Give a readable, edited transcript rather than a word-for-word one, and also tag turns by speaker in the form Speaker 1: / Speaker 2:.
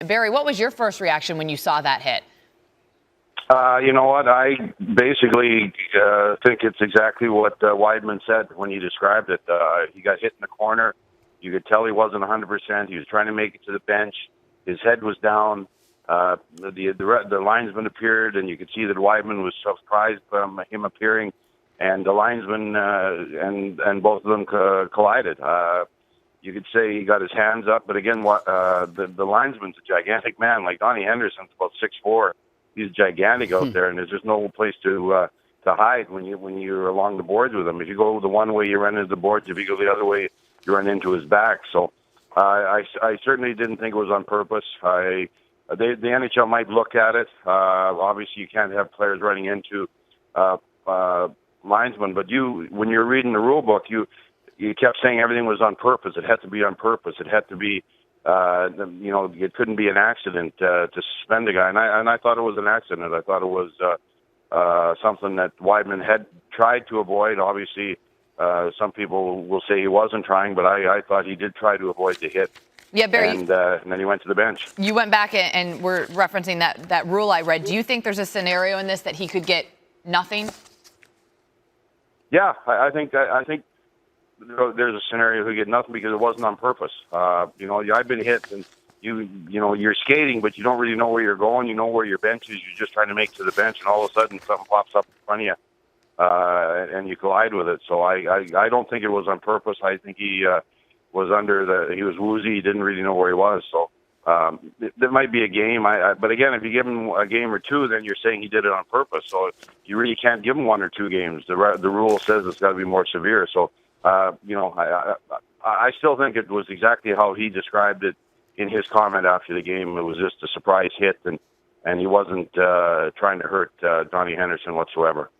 Speaker 1: Barry, what was your first reaction when you saw that hit?
Speaker 2: You know what? I basically think it's exactly what Wideman said when he described it. He got hit in the corner. You could tell he wasn't 100%. He was trying to make it to the bench. His head was down. The linesman appeared, and you could see that Wideman was surprised from him appearing. And the linesman and both of them collided. You could say he got his hands up, but again, the linesman's a gigantic man. Like Don Henderson's about 6'4". He's gigantic out there, and there's just no place to hide when you're along the boards with him. If you go the one way, you run into the boards. If you go the other way, you run into his back. So I certainly didn't think it was on purpose. The NHL might look at it. Obviously, you can't have players running into linesmen, but when you're reading the rule book, you kept saying everything was on purpose. It had to be on purpose. It had to be. It couldn't be an accident to suspend a guy, and I thought it was an accident. I thought it was something that Wideman had tried to avoid. Obviously, some people will say he wasn't trying, but I thought he did try to avoid the hit.
Speaker 1: Yeah, Barry.
Speaker 2: And then he went to the bench.
Speaker 1: You went back and we're referencing that rule I read. Do you think there's a scenario in this that he could get nothing?
Speaker 2: Yeah, I think there's a scenario he get nothing because it wasn't on purpose. I've been hit, and you're skating, but you don't really know where you're going. You know where your bench is. You're just trying to make it to the bench, and all of a sudden something pops up in front of you, and you collide with it. So I don't think it was on purpose. I think he was he was woozy. He didn't really know where he was. So there might be a game. But again, if you give him a game or two, then you're saying he did it on purpose. So you really can't give him 1 or 2 games. The rule says it's got to be more severe. So. I still think it was exactly how he described it in his comment after the game. It was just a surprise hit, and he wasn't trying to hurt Donnie Henderson whatsoever.